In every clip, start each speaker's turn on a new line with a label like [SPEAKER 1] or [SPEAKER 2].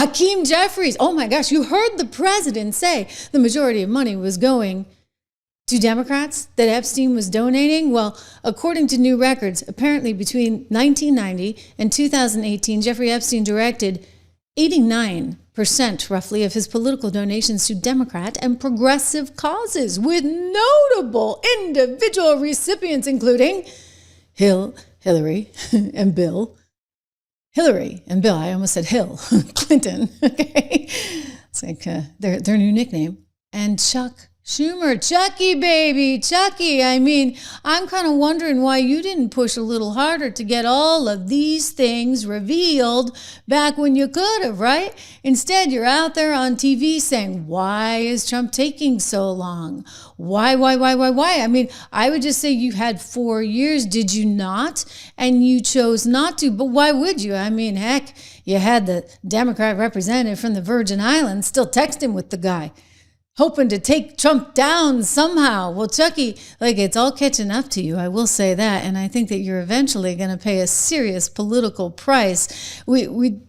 [SPEAKER 1] Hakeem Jeffries. Oh my gosh, you heard the president say the majority of money was going to Democrats that Epstein was donating. Well, according to new records, apparently between 1990 and 2018, Jeffrey Epstein directed 89% roughly of his political donations to Democrat and progressive causes, with notable individual recipients including Hillary and Bill. I almost said Hill Clinton. Okay, it's like their new nickname. And Chuck Schumer, Chucky baby, Chucky. I mean, I'm kind of wondering why you didn't push a little harder to get all of these things revealed back when you could have, right? Instead, you're out there on TV saying, why is Trump taking so long? Why? I mean, I would just say you had 4 years, did you not? And you chose not to, but why would you? I mean, heck, you had the Democrat representative from the Virgin Islands still texting with the guy, hoping to take Trump down somehow. Well, Chucky, like, it's all catching up to you. I will say that. And I think that you're eventually going to pay a serious political price. We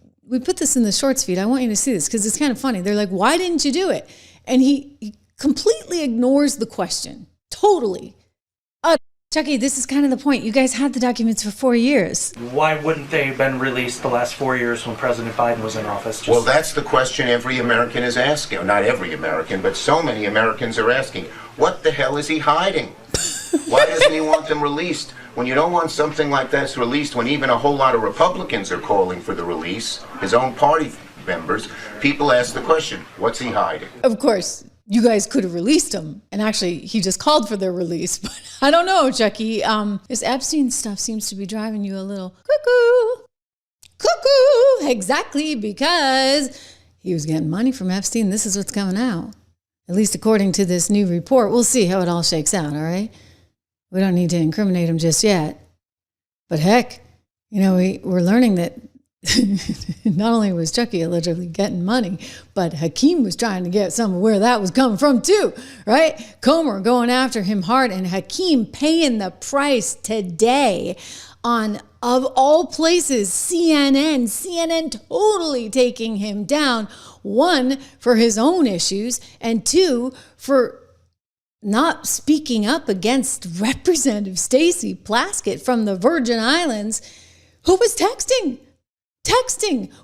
[SPEAKER 1] put this in the shorts feed. I want you to see this because it's kind of funny. They're like, why didn't you do it? And he completely ignores the question. Totally. Chucky, this is kind of the point. You guys had the documents for 4 years.
[SPEAKER 2] Why wouldn't they have been released the last 4 years when President Biden was in office?
[SPEAKER 3] Well, that's the question every American is asking. Or not every American, but so many Americans are asking. What the hell is he hiding? Why doesn't he want them released? When you don't want something like this released, when even a whole lot of Republicans are calling for the release, his own party members, people ask the question, what's he hiding?
[SPEAKER 1] Of course. You guys could have released him. And actually, he just called for their release. But I don't know, Chucky. This Epstein stuff seems to be driving you a little cuckoo. Exactly, because he was getting money from Epstein. This is what's coming out. At least according to this new report. We'll see how it all shakes out, all right? We don't need to incriminate him just yet. But heck, you know, we're learning that not only was Chucky allegedly getting money, but Hakeem was trying to get some of where that was coming from too, right? Comer going after him hard, and Hakeem paying the price today on, of all places, CNN totally taking him down, one, for his own issues, and two, for not speaking up against Representative Stacey Plaskett from the Virgin Islands, who was texting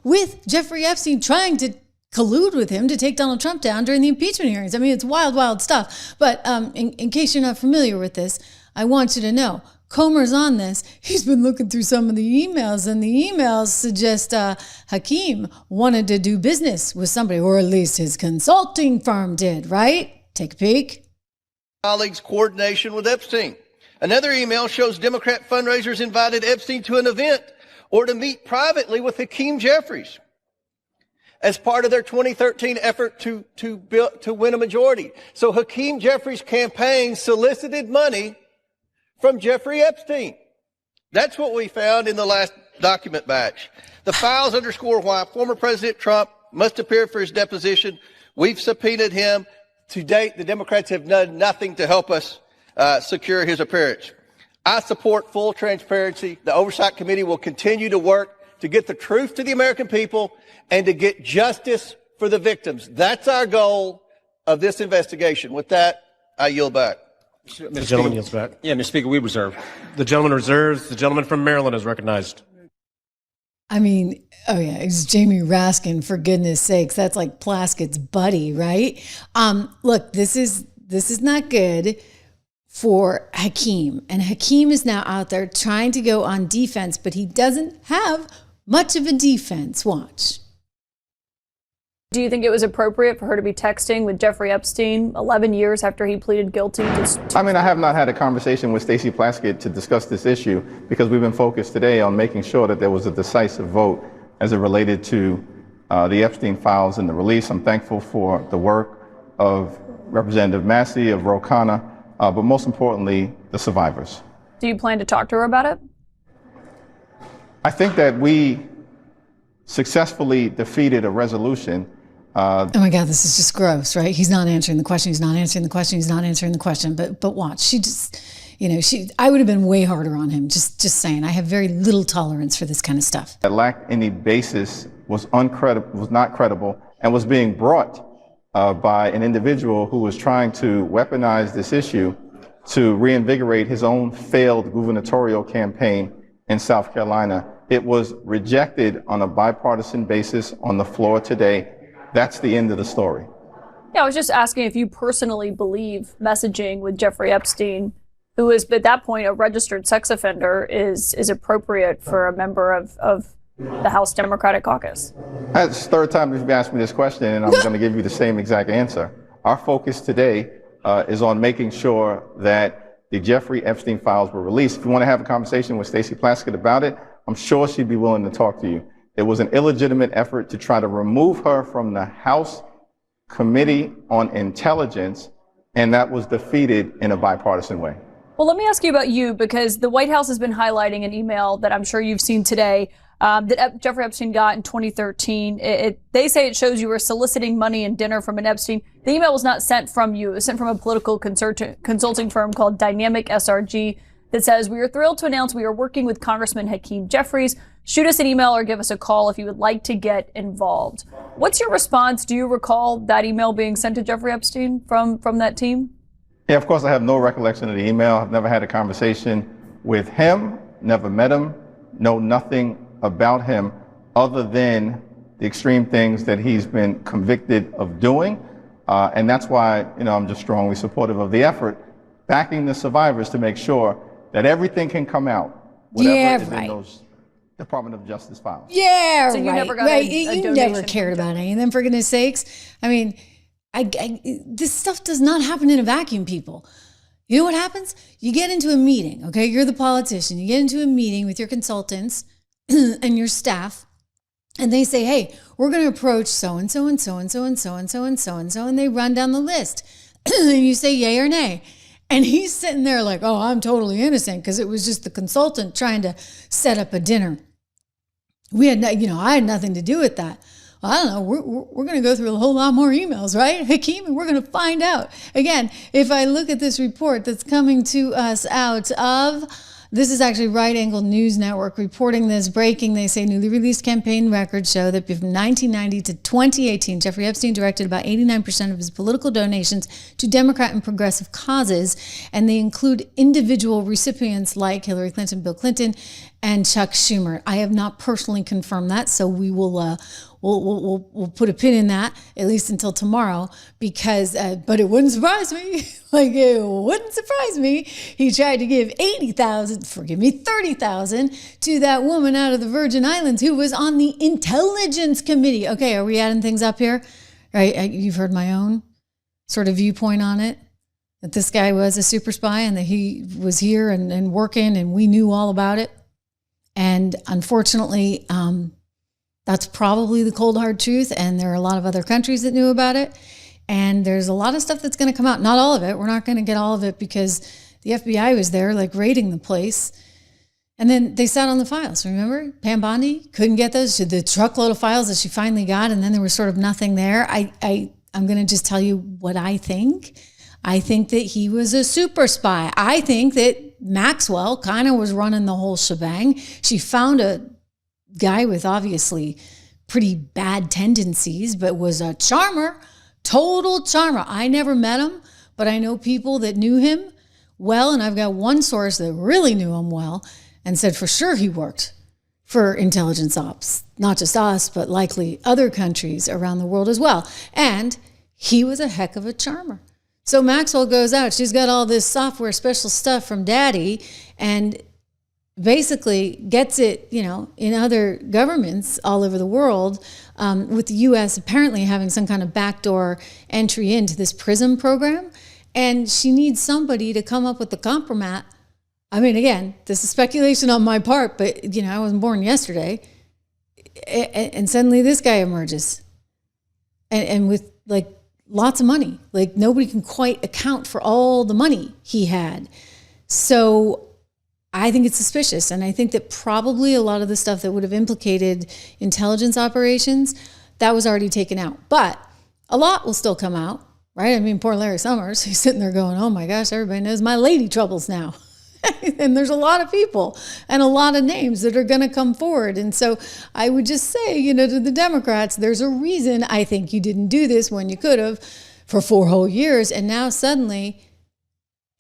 [SPEAKER 1] with Jeffrey Epstein, trying to collude with him to take Donald Trump down during the impeachment hearings. I mean, it's wild stuff. But in case you're not familiar with this, I want you to know, Comer's on this. He's been looking through some of the emails, and the emails suggest Hakeem wanted to do business with somebody, or at least his consulting firm did, right? Take a peek.
[SPEAKER 4] Colleagues' coordination with Epstein. Another email shows Democrat fundraisers invited Epstein to an event or to meet privately with Hakeem Jeffries as part of their 2013 effort to win a majority. So Hakeem Jeffries' campaign solicited money from Jeffrey Epstein. That's what we found in the last document batch. The files underscore why former President Trump must appear for his deposition. We've subpoenaed him. To date, the Democrats have done nothing to help us secure his appearance. I support full transparency. The Oversight Committee will continue to work to get the truth to the American people and to get justice for the victims. That's our goal of this investigation. With that, I yield back.
[SPEAKER 5] The gentleman yields back.
[SPEAKER 6] Yeah, Mr. Speaker, we reserve.
[SPEAKER 5] The gentleman reserves. The gentleman from Maryland is recognized.
[SPEAKER 1] I mean, oh yeah, it's Jamie Raskin, for goodness sakes. That's like Plaskett's buddy, right? Look, this is not good for Hakeem. And Hakeem is now out there trying to go on defense, but he doesn't have much of a defense. Watch.
[SPEAKER 7] Do you think it was appropriate for her to be texting with Jeffrey Epstein 11 years after he pleaded guilty?
[SPEAKER 8] I mean, I have not had a conversation with Stacey Plaskett to discuss this issue because we've been focused today on making sure that there was a decisive vote as it related to the Epstein files and the release. I'm thankful for the work of Representative Massey, of Ro Khanna, but most importantly, the survivors.
[SPEAKER 7] Do you plan to talk to her about it?
[SPEAKER 8] I think that we successfully defeated a resolution.
[SPEAKER 1] Oh my God, this is just gross, right? He's not answering the question. He's not answering the question. He's not answering the question. But watch, she just, I would have been way harder on him. Just saying, I have very little tolerance for this kind of stuff.
[SPEAKER 8] That lacked any basis, was not credible, and was being brought by an individual who was trying to weaponize this issue to reinvigorate his own failed gubernatorial campaign in South Carolina. It was rejected on a bipartisan basis on the floor today. That's the end of the story.
[SPEAKER 7] Yeah, I was just asking if you personally believe messaging with Jeffrey Epstein, who is at that point a registered sex offender, is appropriate for a member of the House Democratic Caucus.
[SPEAKER 8] That's the third time you've asked me this question, and I'm going to give you the same exact answer. Our focus today is on making sure that the Jeffrey Epstein files were released. If you want to have a conversation with Stacey Plaskett about it, I'm sure she'd be willing to talk to you. It was an illegitimate effort to try to remove her from the House Committee on Intelligence, and that was defeated in a bipartisan way.
[SPEAKER 7] Well, let me ask you about you, because the White House has been highlighting an email that I'm sure you've seen today that Jeffrey Epstein got in 2013. They say it shows you were soliciting money and dinner from an Epstein. The email was not sent from you. It was sent from a political consulting firm called Dynamic SRG that says, "We are thrilled to announce we are working with Congressman Hakeem Jeffries. Shoot us an email or give us a call if you would like to get involved." What's your response? Do you recall that email being sent to Jeffrey Epstein from that team?
[SPEAKER 8] Yeah, of course, I have no recollection of the email. I've never had a conversation with him, never met him, know nothing about him other than the extreme things that he's been convicted of doing. And that's why, I'm just strongly supportive of the effort, backing the survivors to make sure that everything can come out, whatever is in those Department of Justice files.
[SPEAKER 1] Yeah,
[SPEAKER 7] so you
[SPEAKER 1] right.
[SPEAKER 7] never got a
[SPEAKER 1] you never cared about any of them, for goodness sakes. I mean, this stuff does not happen in a vacuum, people. You know what happens? You get into a meeting, okay? You're the politician. You get into a meeting with your consultants and your staff, and they say, "Hey, we're going to approach so-and-so and so-and-so and so-and-so and so-and-so," and they run down the list. And you say yay or nay. And he's sitting there like, "Oh, I'm totally innocent because it was just the consultant trying to set up a dinner. I had nothing to do with that." Well, I don't know. We're going to go through a whole lot more emails, right, Hakeem? And we're going to find out. Again, if I look at this report that's coming to us out of, this is actually Right Angle News Network reporting this, breaking. They say newly released campaign records show that from 1990 to 2018, Jeffrey Epstein directed about 89% of his political donations to Democrat and progressive causes, and they include individual recipients like Hillary Clinton, Bill Clinton, and Chuck Schumer. I have not personally confirmed that, so we will we'll put a pin in that, at least until tomorrow, because, but it wouldn't surprise me. It wouldn't surprise me. He tried to give 30,000 to that woman out of the Virgin Islands who was on the Intelligence Committee. Okay, are we adding things up here? Right, you've heard my own sort of viewpoint on it, that this guy was a super spy and that he was here and working and we knew all about it. And unfortunately, that's probably the cold, hard truth. And there are a lot of other countries that knew about it. And there's a lot of stuff that's going to come out. Not all of it. We're not going to get all of it because the FBI was there, like, raiding the place. And then they sat on the files. Remember? Pam Bondi couldn't get those. She had the truckload of files that she finally got. And then there was sort of nothing there. I'm going to just tell you what I think. I think that he was a super spy. I think that Maxwell kind of was running the whole shebang. She found a guy with obviously pretty bad tendencies, but was a charmer, total charmer. I never met him, but I know people that knew him well, and I've got one source that really knew him well and said for sure he worked for intelligence ops, not just us, but likely other countries around the world as well. And he was a heck of a charmer. So Maxwell goes out. She's got all this software special stuff from Daddy and basically gets it, in other governments all over the world, with the U.S. apparently having some kind of backdoor entry into this PRISM program. And she needs somebody to come up with the compromise. I mean, again, this is speculation on my part, but, I wasn't born yesterday. And suddenly this guy emerges. And with, lots of money. Nobody can quite account for all the money he had. So I think it's suspicious. And I think that probably a lot of the stuff that would have implicated intelligence operations, that was already taken out. But a lot will still come out, right? I mean, poor Larry Summers, he's sitting there going, "Oh my gosh, everybody knows my lady troubles now." And there's a lot of people and a lot of names that are going to come forward. And so I would just say, you know, to the Democrats, there's a reason I think you didn't do this when you could have for 4 whole years. And now suddenly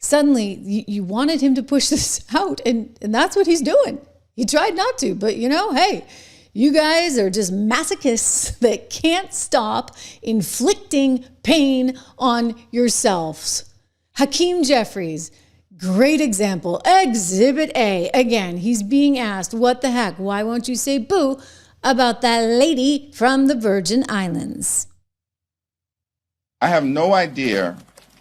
[SPEAKER 1] you wanted him to push this out. And that's what he's doing. He tried not to, but you know, hey, you guys are just masochists that can't stop inflicting pain on yourselves. Hakeem Jeffries, great example. Exhibit A. Again, he's being asked, what the heck? Why won't you say boo about that lady from the Virgin Islands?
[SPEAKER 8] I have no idea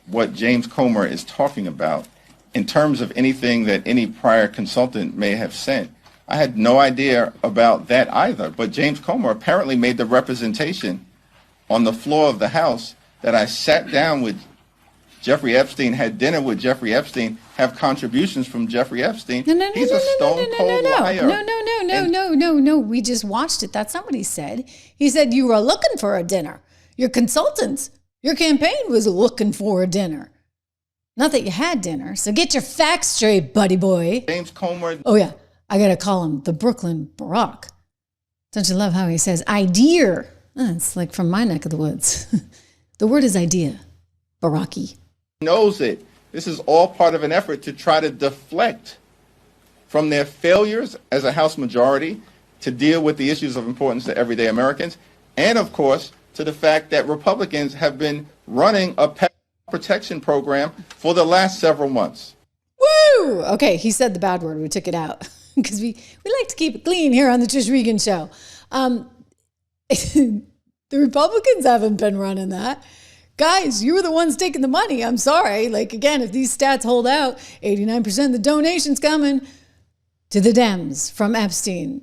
[SPEAKER 8] what James Comer is talking about in terms of anything that any prior consultant may have sent. I had no idea about that either, but James Comer apparently made the representation on the floor of the House that I sat down with Jeffrey Epstein, had dinner with Jeffrey Epstein, have contributions from Jeffrey Epstein. He's a stone cold liar.
[SPEAKER 1] No. We just watched it. That's not what he said. He said you were looking for a dinner. Your consultants, your campaign was looking for a dinner. Not that you had dinner. So get your facts straight, buddy boy.
[SPEAKER 8] James Comer.
[SPEAKER 1] Oh, yeah. I got to call him the Brooklyn Barack. Don't you love how he says idea? It's like from my neck of the woods. The word is idea. Baraki.
[SPEAKER 8] Knows it. This is all part of an effort to try to deflect from their failures as a House majority to deal with the issues of importance to everyday Americans, and of course to the fact that Republicans have been running a pet protection program for the last several months.
[SPEAKER 1] Woo! Okay, he said the bad word. We took it out because we like to keep it clean here on the Trish Regan show. The Republicans haven't been running that. Guys, you were the ones taking the money. I'm sorry. Like, again, if these stats hold out, 89% of the donations coming to the Dems from Epstein.